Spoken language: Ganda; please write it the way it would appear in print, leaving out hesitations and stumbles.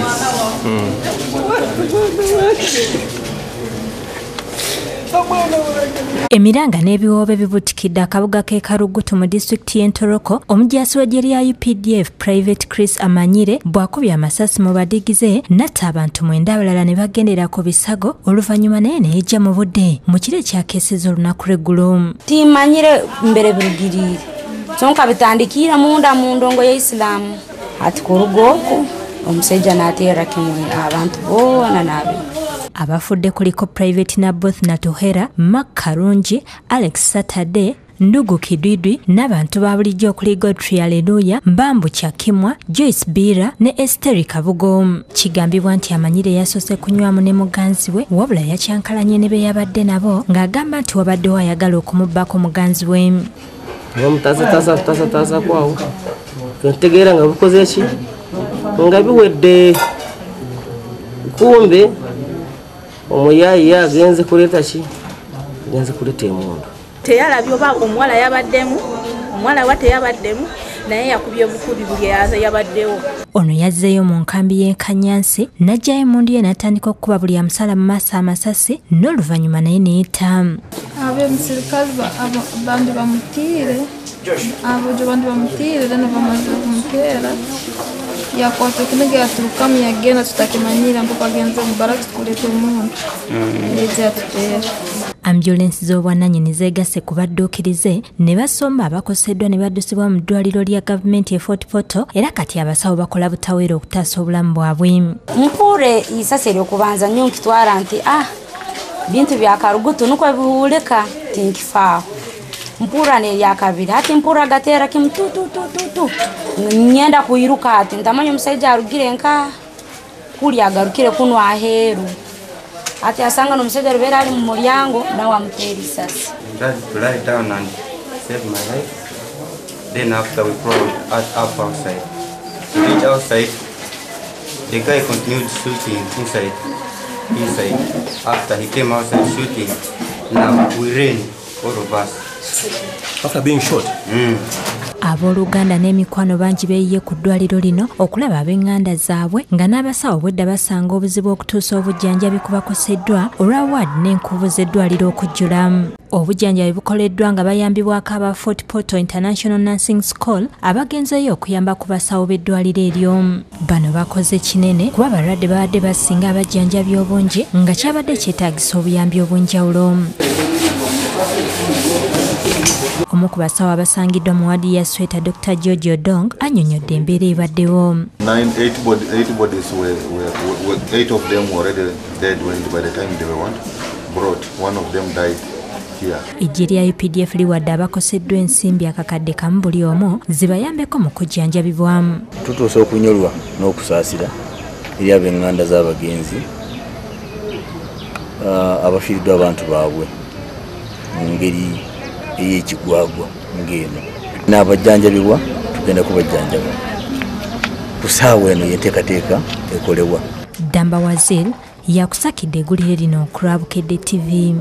nice. Emiranga n'ebiwoobe bibutikidde akabuga k'e Karugutu mu disitulikiti y'e Ntoroko. Omujaasi w'eggye lya UPDF Private Chris Amanyire bw'akubye amasasi mu badigize n'atta abantu 9 abalala ne bagendera ku bisago oluvannyuma naye ne yejja mu budde mu kiro ekyakeeseza olunaku lw'eggulo. Timanyire mbere birugirire kyonka bitandikira munda mu ndongo ya Islamu ati ku rugo okwo omusajja n'ateera kimwe abantu boona nabe. Abafudde kuliko Private Naboth Natuhera, Mark Karungi, Alex Saturday, Ndugu Kidwidwi n'abantu ba bulijjo okuli Godfrey Haleluya, Mbambu Kyakimwa, Joyce Bira ne Esteri Kabugo. Kigambibwa nti Amanyire yasoose kunywamu ne muganzi we wabula yakyankalanye ne be yabadde nabo ng'agamba nti wabaddewo ayagala okumubbako muganzi we. Mutasa kwawo ntegeera nga bukoze ki nga biwedde kumbe omuyayi agenze kuleta ki agenze kuleta emundu teyalabye oba omuwala yabaddemu omuwala wa teyabaddemu naye yakubye bukubi buli yabaddewo. Ono yazzeeyo mu nkambi y'e Kanyansi n'ajjayo emundu ye n'atandika okukuba buli amusala mu maaso amasasi n'oluvannyuma naye ne yetta. Abemusirikale bandi bamutiire abo bandi bamutiire then bamaze kumuteera yakwata kinege yaturukamu yagenda tutakimanyira mpaka agenze mu baraki kuleta omuntu yajja atuteera. Ambulance z'obwannannyini zeegasse ku badduukirize ne basomba abakoseddwa ne baddusibwa mu ddwaliro lya gavumenti e Fort Portal era kati abasawo bakola butaweera okutaasa obulamu bwabwe. Mpure isase lyokubanza nnyo nkitwala nti bintu bya Karugutu nuko bihuulika tinkifaaho. Mpura nelyakabiri ati mpura gateera kimutututututu ngenda kuyiruka ati ntamanya omusajja arugire nka kuli agarukire kuno aheeru ati asanga n'omusajja lubeera ali mu mulyango nawe amuteera isasi. Lie down and save my life. Then after we crawled up outside. To reach outside, the guy continued shooting inside. After he came outside shooting, now we ran, all of us. After being shot? Abooluganda n'emikwano bangi beeyiye ku ddwaliro lino okulaba ab'enganda zaabwe nga n'abasawo bwedda basanga obuzibu okutuusa obujjanjabi ku bakoseddwa olwa waadi n'enkuvu z'eddwaliro okujjula. Obujjanjabi bukoleddwa nga bayambibwako aba Fort Portal International Nursing School abagenzeyo okuyamba ku basawo b'eddwaliro eryo. Bano bakoze kinene kuba abalwadde babadde basinga abajjanjabi obungi nga kyabadde kyetaagisa obuyambi obw'enjawulo. Omu ku basawo abasangiddwa mu waadi ya Sweta Dr. George Odong annyonnyodde embeera ebaddewo. 8 bodies were 8 of them were already dead by the time they were brought. One of them died here. Eggye lya UPDF liwadde abakoseddwa ensimbi akakadde kamu buli omu zibayambeko mu kujjanjabibwamu. Tutuuse okunyolwa n'okusaasira eri ab'enganda z'abagenzi abafiiriddwa abantu baabwe mu ngeri ey'ekigwagwa ng'eno n'abajjanjabibwa tugenda kubajjanjaba ku ssaawa eno y'enteekateeka ekolebwa. Damba Wazir yakusakidde eggulire lino ku lwa Bukedde TV.